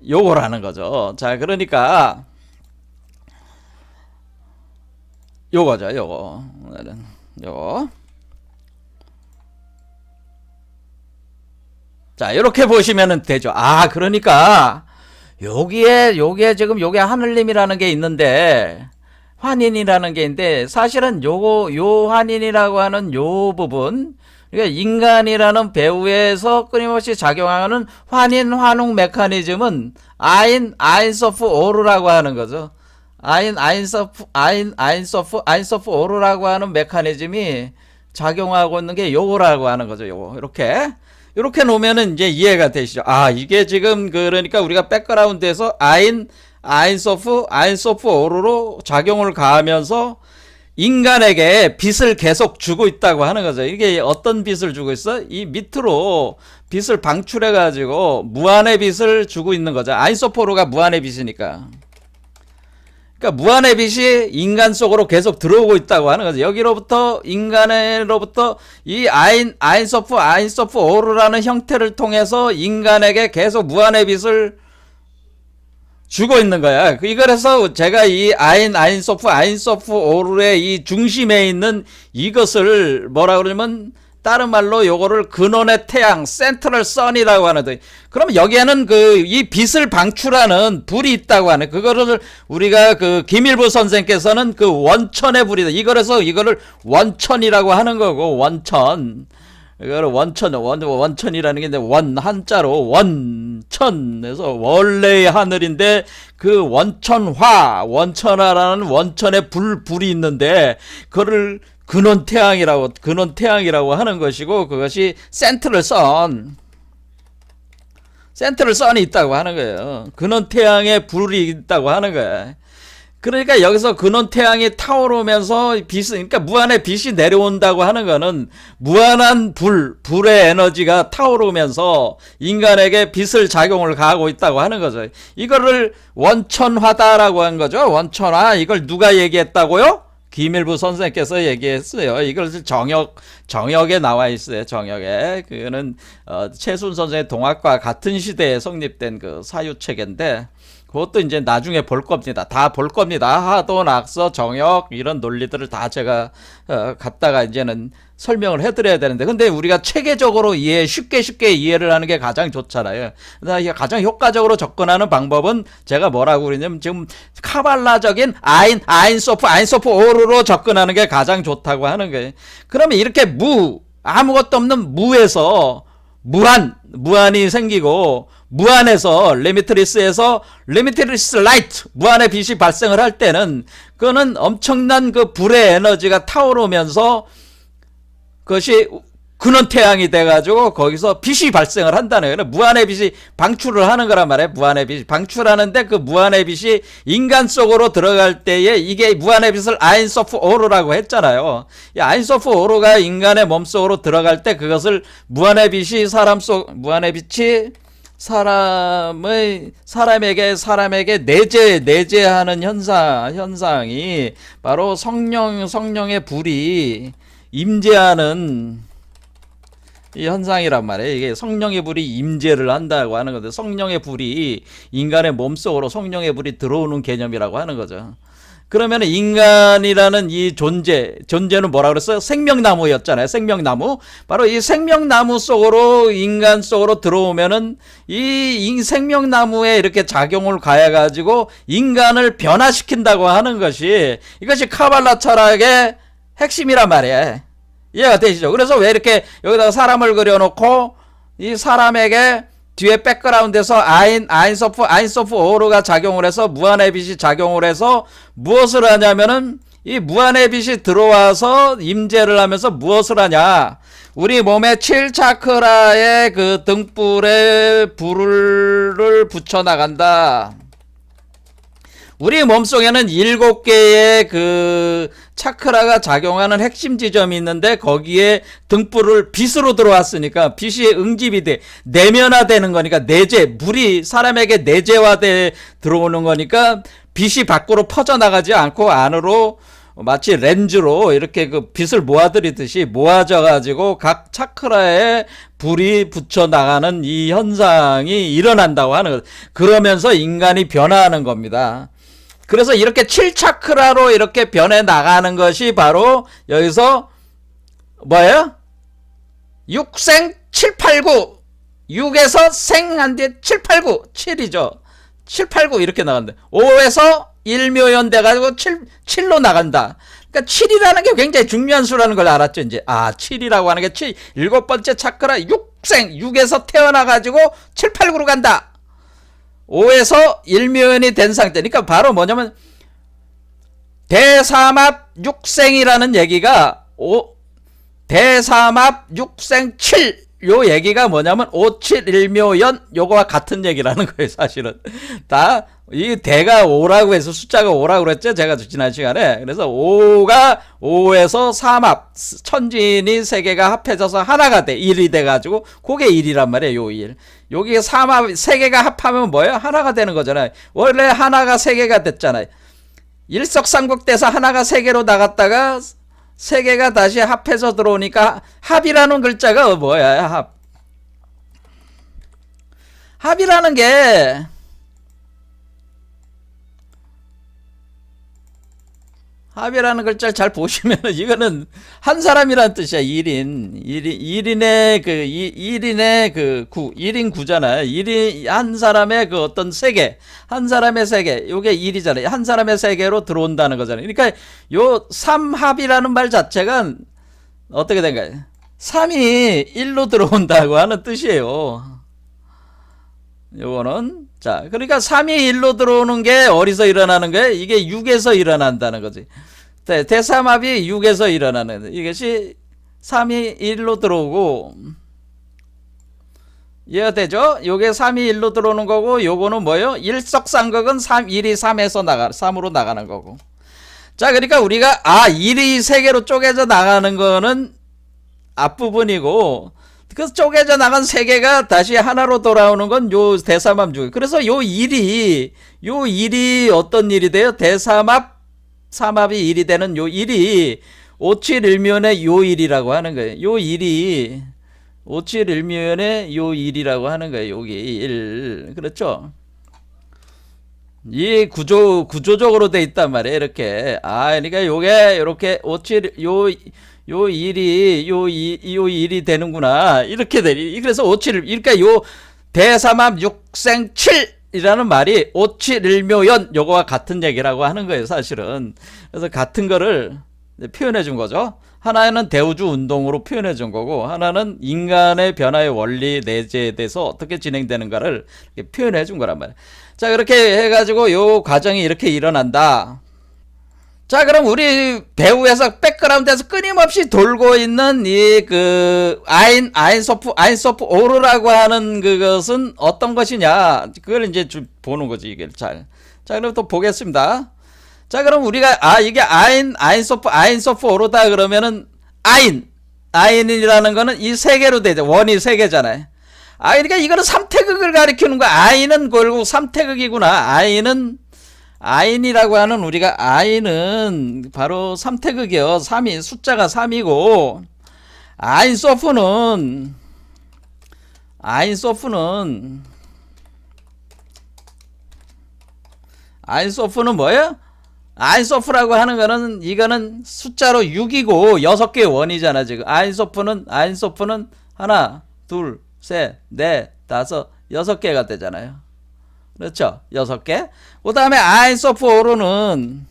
요거라는 거죠. 자, 그러니까 요거죠, 요거. 자, 이렇게 보시면 되죠. 그러니까 요게 지금 하늘님이라는 게 있는데, 환인이라는 게 있는데, 사실은 요 환인이라고 하는 요 부분, 그러니까 인간이라는 배후에서 끊임없이 작용하는 환웅 메커니즘은 아인소프, 오르라고 하는 거죠. 아인소프, 오르라고 하는 메커니즘이 작용하고 있는 게 요거라고 하는 거죠. 이렇게 놓으면은 이제 이해가 되시죠. 이게 지금 그러니까 우리가 백그라운드에서 아인소프, 오르로 작용을 가하면서 인간에게 빛을 계속 주고 있다고 하는 거죠. 이게 어떤 빛을 주고 있어? 이 밑으로 빛을 방출해 가지고 무한의 빛을 주고 있는 거죠. 아인소프, 오르가 무한의 빛이니까. 그러니까 무한의 빛이 인간 속으로 계속 들어오고 있다고 하는 거죠. 여기로부터 인간으로부터 이 아인소프, 오르라는 형태를 통해서 인간에게 계속 무한의 빛을 주고 있는 거야. 이거래서 제가 이 아인소프, 오르의 이 중심에 있는 이것을 뭐라 그러냐면, 다른 말로 요거를 근원의 태양, 센트럴 선이라고 하는데, 그럼 여기에는 이 빛을 방출하는 불이 있다고 하네. 그거를 우리가 김일부 선생께서는 원천의 불이다. 이거를 원천이라고 하는 거고, 원천. 이거를 원천이라는 게 이제 한자로 원천에서 원래의 하늘인데 그 원천화라는 원천의 불이 있는데 그거를 근원 태양이라고 하는 것이고, 그것이 센트럴 선이 있다고 하는 거예요. 근원 태양의 불이 있다고 하는 거예요. 그러니까 여기서 근원 태양이 타오르면서 그러니까 무한의 빛이 내려온다고 하는 거는 무한한 불의 에너지가 타오르면서 인간에게 빛을 작용을 가하고 있다고 하는 거죠. 이거를 원천화다라고 한 거죠. 원천화. 이걸 누가 얘기했다고요? 김일부 선생께서 얘기했어요. 이걸 정역에 나와 있어요. 정역에. 그거는 최순 선생의 동학과 같은 시대에 성립된 그 사유체계인데, 그것도 이제 나중에 볼 겁니다. 다 볼 겁니다. 하도, 낙서, 정역 이런 논리들을 다 제가 갖다가 이제는 설명을 해드려야 되는데, 근데 우리가 체계적으로 쉽게 이해를 하는 게 가장 좋잖아요. 가장 효과적으로 접근하는 방법은 제가 뭐라고 그러냐면, 지금 카발라적인 아인소프 오르로 접근하는 게 가장 좋다고 하는 거예요. 그러면 이렇게 아무것도 없는 무에서 무한이 생기고, 무한에서 리미트리스에서 리미트리스 라이트, 무한의 빛이 발생을 할 때는 그거는 엄청난 그 불의 에너지가 타오르면서 그것이 근원 태양이 돼가지고 거기서 빛이 발생을 한다는 거예요. 무한의 빛이 방출을 하는 거란 말이에요. 무한의 빛이 방출하는데, 그 무한의 빛이 인간 속으로 들어갈 때에 이게 무한의 빛을 아인소프 오르라고 했잖아요. 이 아인소프 오르가 인간의 몸 속으로 들어갈 때 그것을 무한의 빛이 무한의 빛이 사람에게 내재하는 현상이 바로 성령의 불이 임재하는 이 현상이란 말이에요. 이게 성령의 불이 임재를 한다고 하는 건데, 성령의 불이 인간의 몸속으로 성령의 불이 들어오는 개념이라고 하는 거죠. 그러면 인간이라는 이 존재는 뭐라 그랬어요? 생명나무였잖아요. 생명나무. 바로 이 생명나무 속으로, 인간 속으로 들어오면은 이 생명나무에 이렇게 작용을 가해가지고 인간을 변화시킨다고 하는 이것이 카발라 철학의 핵심이란 말이에요. 이해가 되시죠? 그래서 왜 이렇게 여기다가 사람을 그려놓고 이 사람에게 뒤에 백그라운드에서 아인소프 오르가 작용을 해서 무한의 빛이 작용을 해서 무엇을 하냐면은, 이 무한의 빛이 들어와서 임재를 하면서 무엇을 하냐? 우리 몸의 7차크라의 그 등불에 불을 붙여 나간다. 우리 몸속에는 7개의 그 차크라가 작용하는 핵심 지점이 있는데, 거기에 등불을 빛으로 들어왔으니까 빛이 응집이 내면화되는 거니까, 물이 사람에게 내재화돼 들어오는 거니까 빛이 밖으로 퍼져나가지 않고 안으로 마치 렌즈로 이렇게 그 빛을 모아들이듯이 모아져 가지고 각 차크라에 불이 붙여 나가는 이 현상이 일어난다고 하는 거죠. 그러면서 인간이 변화하는 겁니다. 그래서 이렇게 7차크라로 이렇게 변해 나가는 것이 바로 여기서 뭐예요? 육생 789. 6에서 생한 뒤에 789. 7이죠. 789 이렇게 나간다. 5에서 1묘연 돼가지고 7로 나간다. 그러니까 7이라는 게 굉장히 중요한 수라는 걸 알았죠, 이제. 7이라고 하는 게 7번째 차크라 육생. 6에서 태어나가지고 789로 간다. 5에서 1묘연이 된 상태니까 바로 뭐냐면 대삼합 육생이라는 얘기가 대삼합 육생 7, 요 얘기가 뭐냐면 5, 7, 1묘연 요거와 같은 얘기라는 거예요. 사실은 다 이 대가 5라고 해서 숫자가 5라고 그랬죠, 제가 지난 시간에. 그래서 5에서 삼합, 천진이 세 개가 합해져서 하나가 돼, 1이 돼가지고 그게 1이란 말이에요. 요 1. 여기 삼합 세 개가 합하면 뭐예요? 하나가 되는 거잖아요. 원래 하나가 세 개가 됐잖아요. 일석삼국돼서 하나가 세 개로 나갔다가 세 개가 다시 합해서 들어오니까 합이라는 글자가 뭐야? 합이라는 게 합이라는 글자를 잘 보시면 이거는 한 사람이라는 뜻이야. 1인의 그 1인의 그 1인 구잖아요. 1인 한 사람의 그 어떤 세계, 한 사람의 세계, 요게 1이잖아요. 한 사람의 세계로 들어온다는 거잖아요. 그러니까 요 삼합이라는 말 자체가 어떻게 된 거예요? 3이 1로 들어온다고 하는 뜻이에요. 요거는 자, 그러니까 3이 1로 들어오는 게 어디서 일어나는 거예요? 이게 6에서 일어난다는 거지. 대삼합이 6에서 일어나는, 이것이 3이 1로 들어오고 이해가 되죠? 요게 3이 1로 들어오는 거고, 요거는 뭐예요? 일석삼극은 1이 3으로 나가는 거고. 자, 그러니까 우리가 1이 3개로 쪼개져 나가는 거는 앞부분이고, 그 쪼개져 나간 3개가 다시 하나로 돌아오는 건 요 대삼합. 그래서 요 1이 어떤 일이 돼요? 삼합이 1이 되는 요 1이 571면의 요 1이라고 하는 거예요. 요 1이 571면의 요 1이라고 하는 거예요. 여기 1. 그렇죠? 이 구조적으로 돼 있단 말이에요. 이렇게. 그러니까 요게 이렇게 57, 요 1이 되는구나. 이렇게 되니. 그래서 57, 그러니까 요 대삼합 6생 7이라는 말이 571묘연 요거와 같은 얘기라고 하는 거예요, 사실은. 그래서 같은 거를 표현해 준 거죠. 하나는 대우주 운동으로 표현해 준 거고, 하나는 인간의 변화의 원리 내재에 대해서 어떻게 진행되는가를 표현해 준 거란 말이에요. 자, 그렇게 해가지고 요 과정이 이렇게 일어난다. 자, 그럼 우리 배우에서 백그라운드에서 끊임없이 돌고 있는 아인소프 오르라고 하는 그것은 어떤 것이냐? 그걸 이제 좀 보는 거지, 이게 잘. 자, 그럼 또 보겠습니다. 자, 그럼 우리가 이게 아인소프 오르다 그러면은 아인이라는 거는 이 3개로 되죠. 원이 3개잖아요. 그러니까 이거는 3태극을 가리키는 거야. 아인은 결국 3태극이구나. 아인이라고 하는 우리가 아인은 바로 3태극이요. 3이 숫자가 3이고, 아인소프는 뭐예요? 아인소프라고 하는 거는 이거는 숫자로 6이고 6개의 원이잖아. 지금 아인소프는 하나, 둘, 셋, 넷, 다섯, 6개가 되잖아요. 그렇죠? 6개. 그 다음에 아인소프 오르는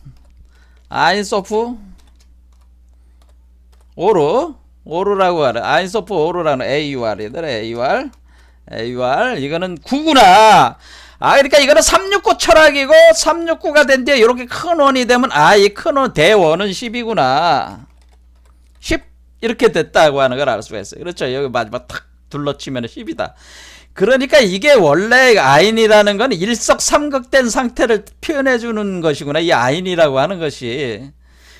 오르라고 하는 아인소프 오르라는 AUR 이거는 9구나. 그러니까 이거는 369 철학이고 369가 된 뒤에 이렇게 큰 원이 되면 이 큰 원 대원은 10이구나. 10 이렇게 됐다고 하는 걸 알 수가 있어요. 그렇죠? 여기 마지막 탁 둘러치면 10이다. 그러니까 이게 원래 아인이라는 건 일석삼극된 상태를 표현해 주는 것이구나. 이 아인이라고 하는 것이.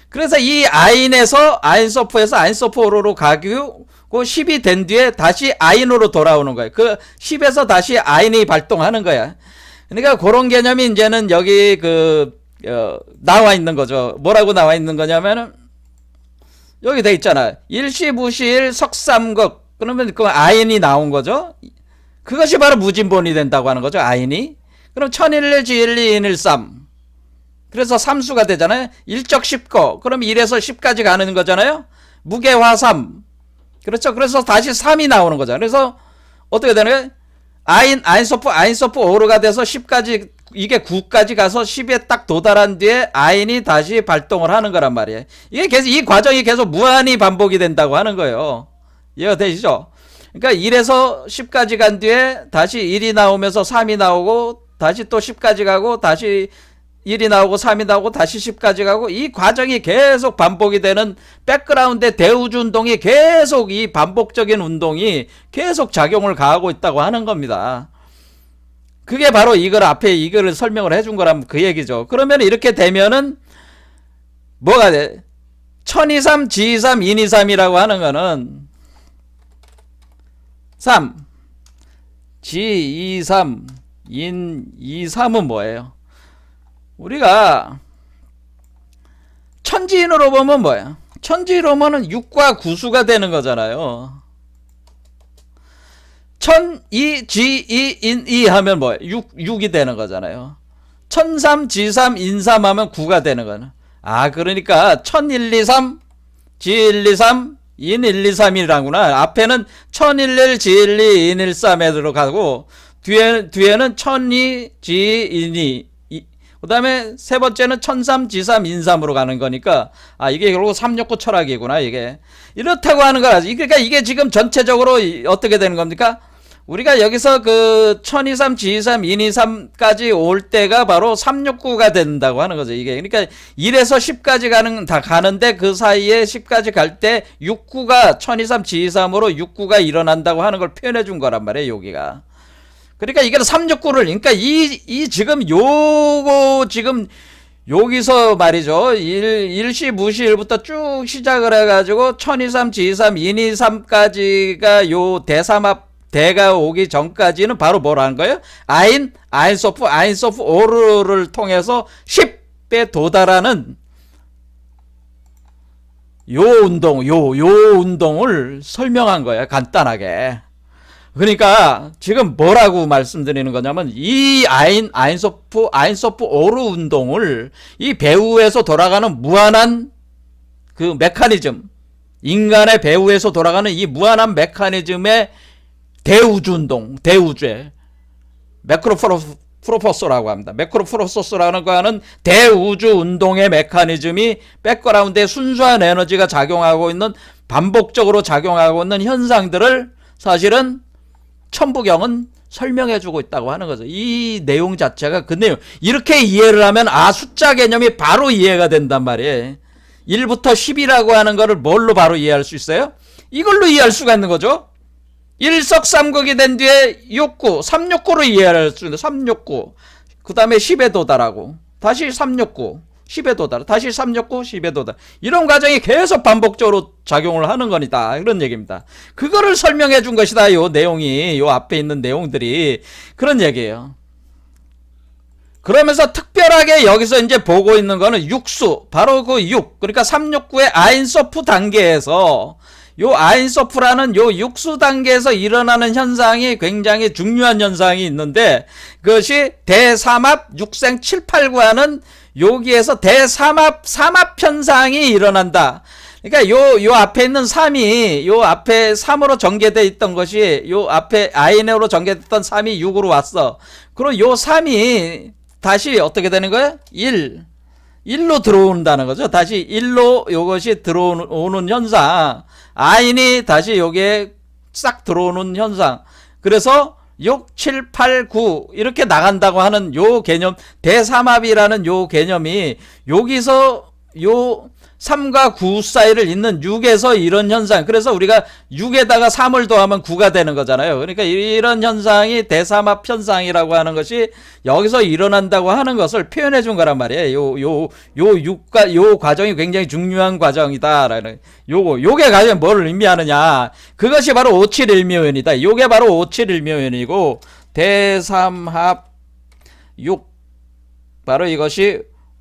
그래서 이 아인에서 아인소프 오로로 가고 10이 된 뒤에 다시 아인으로 돌아오는 거예요. 그 10에서 다시 아인이 발동하는 거야. 그러니까 그런 개념이 이제는 여기 나와 있는 거죠. 뭐라고 나와 있는 거냐면은 여기 돼 있잖아. 일시부시일 석삼극. 그러면 그 아인이 나온 거죠. 그것이 바로 무진본이 된다고 하는 거죠. 아인이. 그럼 1011, 지일리, 인일삼. 그래서 삼수가 되잖아요. 일적 10거. 그럼 1에서 10까지 가는 거잖아요. 무게화삼. 그렇죠. 그래서 다시 3이 나오는 거잖아요. 그래서 어떻게 되나요? 아인소프 오르가 돼서 10까지, 이게 9까지 가서 10에 딱 도달한 뒤에 아인이 다시 발동을 하는 거란 말이에요. 이게 계속, 이 과정이 계속 무한히 반복이 된다고 하는 거예요. 이해가 되시죠? 그러니까 1에서 10까지 간 뒤에 다시 1이 나오면서 3이 나오고 다시 또 10까지 가고 다시 1이 나오고 3이 나오고 다시 10까지 가고 이 과정이 계속 반복이 되는 백그라운드의 대우주 운동이 계속 이 반복적인 운동이 계속 작용을 가하고 있다고 하는 겁니다. 그게 바로 이거를 설명을 해준 거라면 그 얘기죠. 그러면 이렇게 되면은 뭐가 돼? 1023, 지23, 인23이라고 하는 거는 3, 지23, 인23은 뭐예요? 우리가 천지인으로 보면 뭐예요? 천지인으로 보면 6과 9수가 되는 거잖아요. 1002, 지2, 인2 하면 뭐예요? 6이 되는 거잖아요. 1003, 지3, 인3 하면 9가 되는 거는. 그러니까 100123, 지123, 인123이라구나. 앞에는 1011, 지12, 인13에 들어가고 뒤에는 1002, 지2, 그 다음에 세 번째는 1003, 지3, 인3으로 가는 거니까 이게 결국 369 철학이구나. 이게 이렇다고 하는 거라. 그러니까 이게 지금 전체적으로 어떻게 되는 겁니까? 우리가 여기서 그 1023, G23, 123까지 올 때가 바로 369가 된다고 하는 거죠. 이게 그러니까 1에서 10까지 가는데 그 사이에 10까지 갈 때 69가 1023, G23으로 69가 일어난다고 하는 걸 표현해 준 거란 말이에요, 여기가. 그러니까 이게 369를 그러니까 이 지금 요거 지금 여기서 말이죠. 일시 무시일부터 쭉 시작을 해가지고 1023, G23, 123까지가 요 대삼합 대가 오기 전까지는 바로 뭐라는 거예요? 아인소프 오르를 통해서 10에 도달하는 요 운동을 설명한 거예요. 간단하게. 그러니까 지금 뭐라고 말씀드리는 거냐면 이 아인소프 오르 운동을 이 배후에서 돌아가는 무한한 그 메커니즘, 인간의 배후에서 돌아가는 이 무한한 메커니즘의 대우주 운동, 대우주의 매크로프로포서라고 합니다. 매크로프로포서라는 거는 대우주 운동의 메커니즘이 백그라운드에 순수한 에너지가 작용하고 있는, 반복적으로 작용하고 있는 현상들을 사실은 천부경은 설명해주고 있다고 하는 거죠. 이 내용 자체가 그 내용. 이렇게 이해를 하면 숫자 개념이 바로 이해가 된단 말이에요. 1부터 10이라고 하는 거를 뭘로 바로 이해할 수 있어요? 이걸로 이해할 수가 있는 거죠. 일석삼극이 된 뒤에 69, 369로 이해할 수 있는데 369, 그 다음에 10에 도달하고 다시 369, 10에 도달, 다시 369, 10에 도달. 이런 과정이 계속 반복적으로 작용을 하는 거니다. 이런 얘기입니다. 그거를 설명해 준 것이다. 요 내용이, 요 앞에 있는 내용들이 그런 얘기예요. 그러면서 특별하게 여기서 이제 보고 있는 거는 육수, 바로 그 6, 그러니까 369의 아인소프 단계에서 요 아인소프라는 요 육수 단계에서 일어나는 현상이 굉장히 중요한 현상이 있는데, 그것이 대삼합 6생 7, 8구 하는 여기에서 대삼합 현상이 일어난다. 그러니까 요 앞에 있는 3이, 요 앞에 3으로 전개되어 있던 것이, 요 앞에 아인으로 전개됐던 3이 6으로 왔어. 그럼 요 3이 다시 어떻게 되는 거예요? 1로 들어온다는 거죠. 다시 1로 요것이 들어오는 현상. 아인이 다시 여기에 싹 들어오는 현상. 그래서 6, 7, 8, 9 이렇게 나간다고 하는 요 개념, 대삼합이라는 요 개념이 여기서 요 3과 9 사이를 잇는 6에서 이런 현상. 그래서 우리가 6에다가 3을 더하면 9가 되는 거잖아요. 그러니까 이런 현상이 대삼합 현상이라고 하는 것이 여기서 일어난다고 하는 것을 표현해 준 거란 말이에요. 요 과정이 굉장히 중요한 과정이다라는 요게 과연 뭐를 의미하느냐. 그것이 바로 571묘연이다. 요게 바로 571묘연이고 대삼합 6 바로 이것이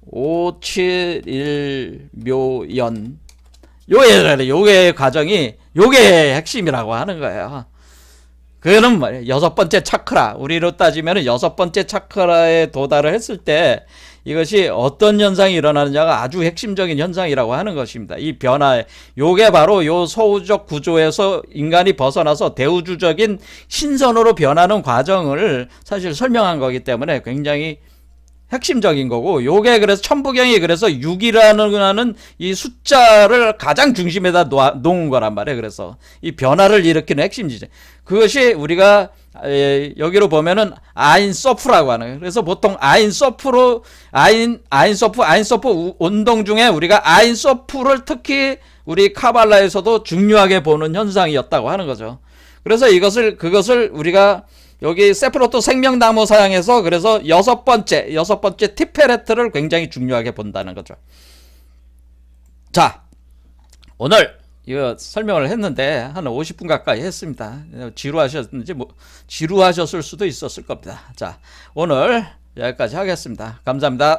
571묘연. 요게 과정이, 요게 핵심이라고 하는 거예요. 그는 뭐예요? 여섯 번째 차크라. 우리로 따지면 여섯 번째 차크라에 도달을 했을 때 이것이 어떤 현상이 일어나느냐가 아주 핵심적인 현상이라고 하는 것입니다. 이 변화, 요게 바로 요 소우적 구조에서 인간이 벗어나서 대우주적인 신선으로 변하는 과정을 사실 설명한 거기 때문에 굉장히 핵심적인 거고, 요게 그래서 천부경이 그래서 6이라는 이 숫자를 가장 중심에다 놓은 거란 말이에요. 그래서 이 변화를 일으키는 핵심이죠. 그것이 우리가 여기로 보면은 아인소프라고 하는 거예요. 그래서 보통 아인소프 운동 중에 우리가 아인소프를 특히 우리 카발라에서도 중요하게 보는 현상이었다고 하는 거죠. 그래서 그것을 우리가 여기 세프로토 생명나무 사양에서 그래서 여섯 번째 티페레트를 굉장히 중요하게 본다는 거죠. 자, 오늘 이거 설명을 했는데 한 50분 가까이 했습니다. 지루하셨는지 지루하셨을 수도 있었을 겁니다. 자, 오늘 여기까지 하겠습니다. 감사합니다.